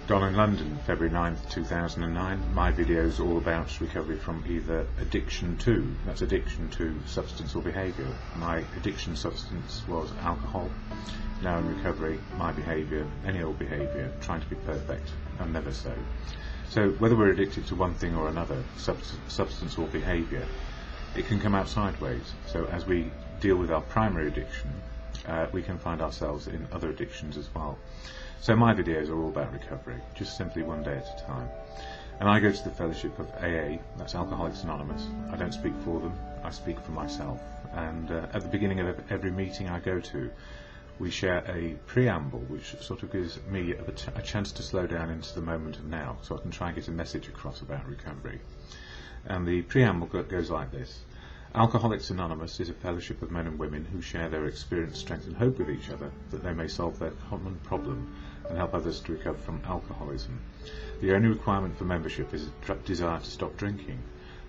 DonInLondon, February 9th, 2009. My video is all about recovery from either addiction to, that's addiction to substance or behaviour. My addiction substance was alcohol. Now in recovery, my behaviour, any old behaviour, trying to be perfect, and never so. So whether we're addicted to one thing or another, substance or behaviour, it can come out sideways. So as we deal with our primary addiction, we can find ourselves in other addictions as well. So my videos are all about recovery, just simply one day at a time. And I go to the fellowship of AA, that's Alcoholics Anonymous. I don't speak for them, I speak for myself. And at the beginning of every meeting I go to, we share a preamble which sort of gives me a chance to slow down into the moment of now, so I can try and get a message across about recovery. And the preamble goes like this. Alcoholics Anonymous is a fellowship of men and women who share their experience, strength and hope with each other that they may solve their common problem and help others to recover from alcoholism. The only requirement for membership is a desire to stop drinking.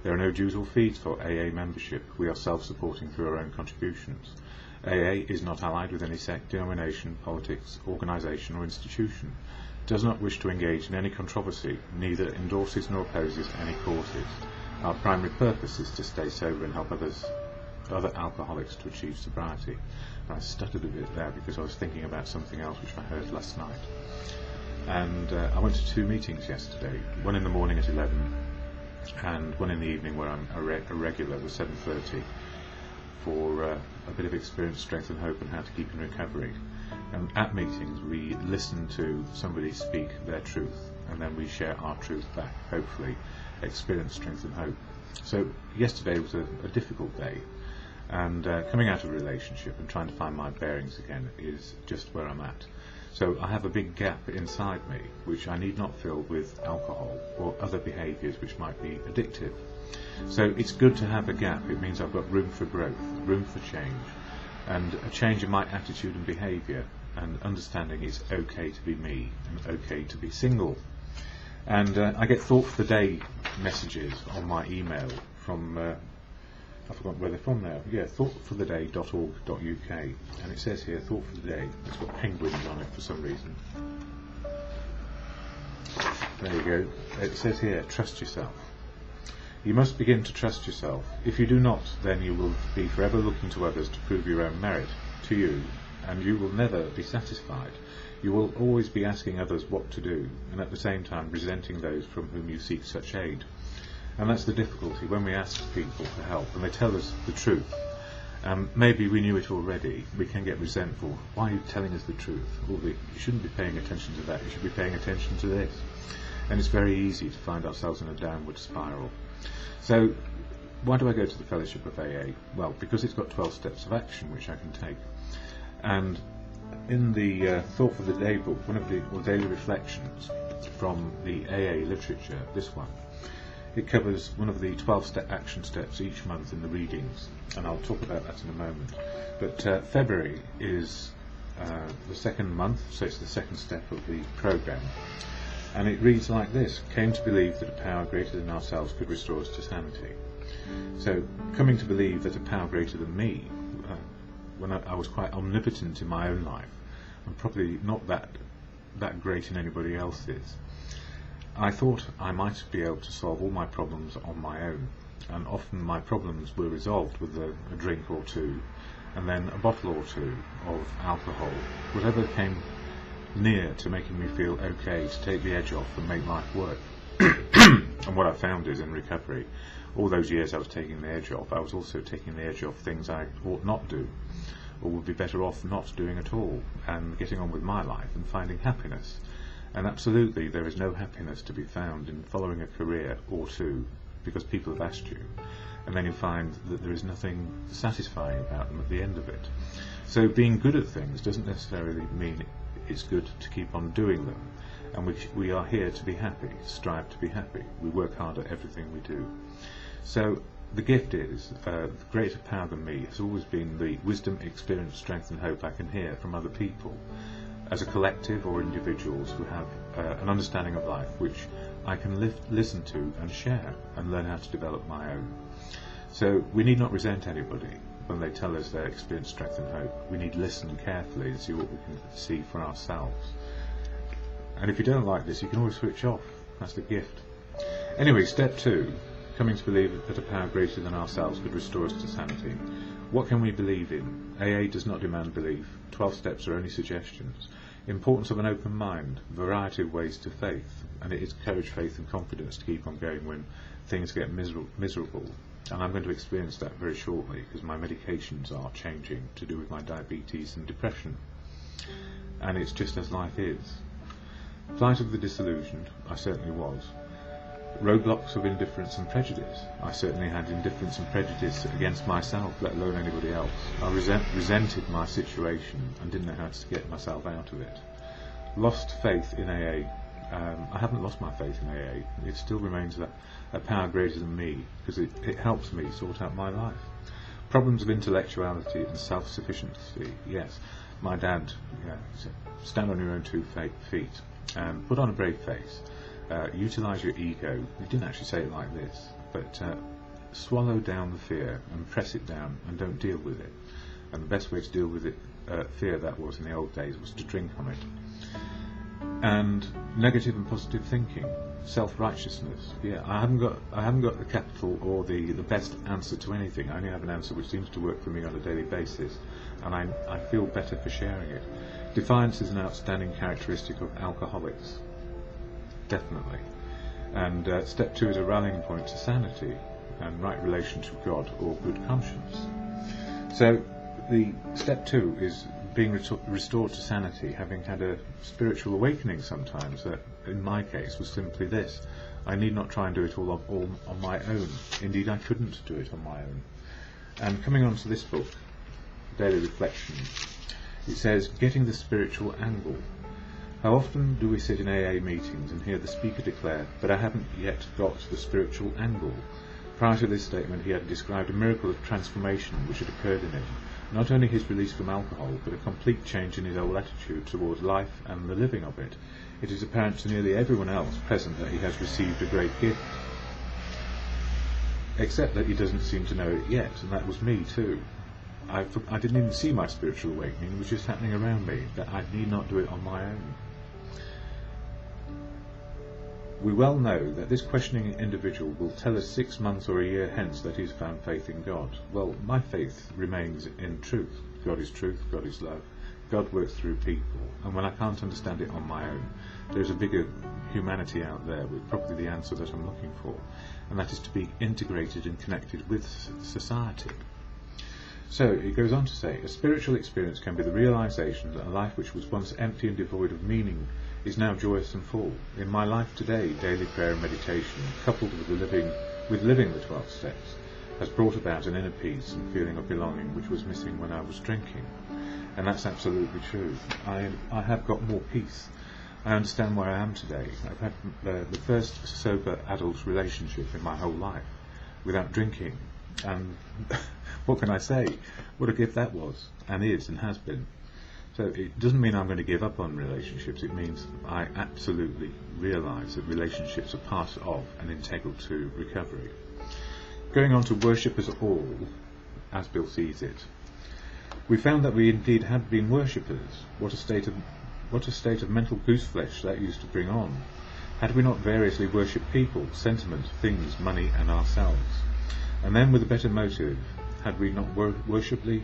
There are no dues or fees for AA membership. We are self-supporting through our own contributions. AA is not allied with any sect, denomination, politics, organisation or institution. Does not wish to engage in any controversy, neither endorses nor opposes any causes. Our primary purpose is to stay sober and help other alcoholics to achieve sobriety. And I stuttered a bit there because I was thinking about something else which I heard last night. And I went to two meetings yesterday, one in the morning at 11 and one in the evening where I'm a regular, the 7:30, for a bit of experience, strength and hope and how to keep in recovery. And at meetings we listen to somebody speak their truth and then we share our truth back, hopefully, experience, strength and hope. So yesterday was a difficult day, and coming out of a relationship and trying to find my bearings again is just where I'm at. So I have a big gap inside me which I need not fill with alcohol or other behaviours which might be addictive. So it's good to have a gap. It means I've got room for growth, room for change, and a change in my attitude and behaviour, and understanding it's okay to be me and okay to be single. And I get thought for the day messages on my email from, I've forgotten where they're from now, yeah, thoughtfortheday.org.uk, and it says here, thought for the day, it's got penguins on it for some reason. There you go, it says here, trust yourself. You must begin to trust yourself. If you do not, then you will be forever looking to others to prove your own merit to you, and you will never be satisfied. You will always be asking others what to do, and at the same time resenting those from whom you seek such aid. And that's the difficulty when we ask people for help and they tell us the truth. Maybe we knew it already, we can get resentful. Why are you telling us the truth? Well, you shouldn't be paying attention to that, you should be paying attention to this. And it's very easy to find ourselves in a downward spiral. So, why do I go to the fellowship of AA? Well, because it's got 12 steps of action which I can take. And in the Thought for the Day book, one of the daily reflections from the AA literature, this one, it covers one of the 12 action steps each month in the readings, and I'll talk about that in a moment. But February is the second month, so it's the second step of the programme, and it reads like this: came to believe that a power greater than ourselves could restore us to sanity. So, coming to believe that a power greater than me, when I was quite omnipotent in my own life, and probably not that great in anybody else's, I thought I might be able to solve all my problems on my own, and often my problems were resolved with a drink or two, and then a bottle or two of alcohol, whatever came near to making me feel okay, to take the edge off and make life work. And what I found is, in recovery, all those years I was taking the edge off, I was also taking the edge off things I ought not do, or would be better off not doing at all, and getting on with my life and finding happiness. And absolutely there is no happiness to be found in following a career or two because people have asked you, and then you find that there is nothing satisfying about them at the end of it. So being good at things doesn't necessarily mean it's good to keep on doing them, and we are here to be happy, strive to be happy. We work hard at everything we do. So the gift is, the greater power than me has always been the wisdom, experience, strength and hope I can hear from other people, as a collective or individuals who have an understanding of life which I can listen to and share and learn how to develop my own. So we need not resent anybody when they tell us their experience, strength and hope. We need to listen carefully and see what we can see for ourselves. And if you don't like this, you can always switch off. That's the gift. Anyway, step 2, coming to believe that a power greater than ourselves could restore us to sanity. What can we believe in? AA does not demand belief. 12 steps are only suggestions. Importance of an open mind, variety of ways to faith, and it is courage, faith and confidence to keep on going when things get miserable. And I'm going to experience that very shortly, because my medications are changing to do with my diabetes and depression. And it's just as life is. Flight of the disillusioned, I certainly was. Roadblocks of indifference and prejudice. I certainly had indifference and prejudice against myself, let alone anybody else. I resented my situation and didn't know how to get myself out of it. Lost faith in AA. I haven't lost my faith in AA. It still remains a power greater than me, because it helps me sort out my life. Problems of intellectuality and self-sufficiency. Yes, my dad, stand on your own 2 feet, put on a brave face. Utilise your ego. He didn't actually say it like this, but swallow down the fear and press it down and don't deal with it. And the best way to deal with it, fear that was in the old days, was to drink on it. And negative and positive thinking, self-righteousness. Yeah, I haven't got the capital or the best answer to anything. I only have an answer which seems to work for me on a daily basis, and I feel better for sharing it. Defiance is an outstanding characteristic of alcoholics. Definitely. And step 2 is a rallying point to sanity and right relationship with God or good conscience. So the step 2 is being restored to sanity, having had a spiritual awakening sometimes that in my case was simply this: I need not try and do it all on my own. Indeed, I couldn't do it on my own. And coming on to this book, Daily Reflection, it says, getting the spiritual angle. How often do we sit in AA meetings and hear the speaker declare, but I haven't yet got the spiritual angle? Prior to this statement, he had described a miracle of transformation which had occurred in him. Not only his release from alcohol, but a complete change in his whole attitude towards life and the living of it. It is apparent to nearly everyone else present that he has received a great gift, except that he doesn't seem to know it yet, and that was me too. I didn't even see my spiritual awakening. It was just happening around me, that I need not do it on my own. We well know that this questioning individual will tell us 6 months or a year hence that he's found faith in God. Well, my faith remains in truth. God is truth, God is love. God works through people, and when I can't understand it on my own, there's a bigger humanity out there with probably the answer that I'm looking for, and that is to be integrated and connected with society. So it goes on to say, a spiritual experience can be the realization that a life which was once empty and devoid of meaning is now joyous and full. In my life today, daily prayer and meditation, coupled with living the 12 steps, has brought about an inner peace and feeling of belonging which was missing when I was drinking. And that's absolutely true. I have got more peace. I understand where I am today. I've had the first sober adult relationship in my whole life without drinking, and what can I say? What a gift that was, and is, and has been. So it doesn't mean I'm going to give up on relationships. It means I absolutely realise that relationships are part of and integral to recovery. Going on to worship as all, as Bill sees it. We found that we indeed had been worshippers. What a state of mental gooseflesh that used to bring on. Had we not variously worshipped people, sentiment, things, money and ourselves? And then with a better motive, had we not worshipfully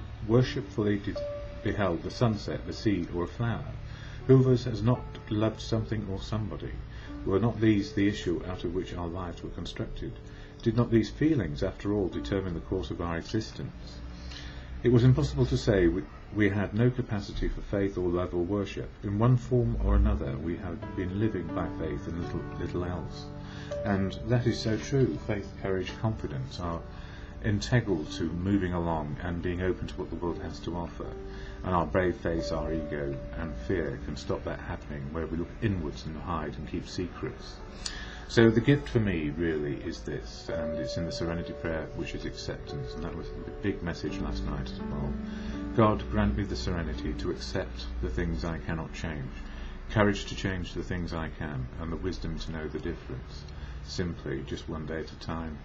beheld the sunset, the seed or a flower? Who of us has not loved something or somebody? Were not these the issue out of which our lives were constructed? Did not these feelings, after all, determine the course of our existence? It was impossible to say we had no capacity for faith or love or worship. In one form or another we have been living by faith and little else. And that is so true. Faith, courage, confidence are integral to moving along and being open to what the world has to offer. And our brave face, our ego and fear can stop that happening, where we look inwards and hide and keep secrets. So the gift for me really is this, and it's in the Serenity Prayer, which is acceptance, and that was the big message last night as well. God, grant me the serenity to accept the things I cannot change, courage to change the things I can, and the wisdom to know the difference. Simply, just one day at a time.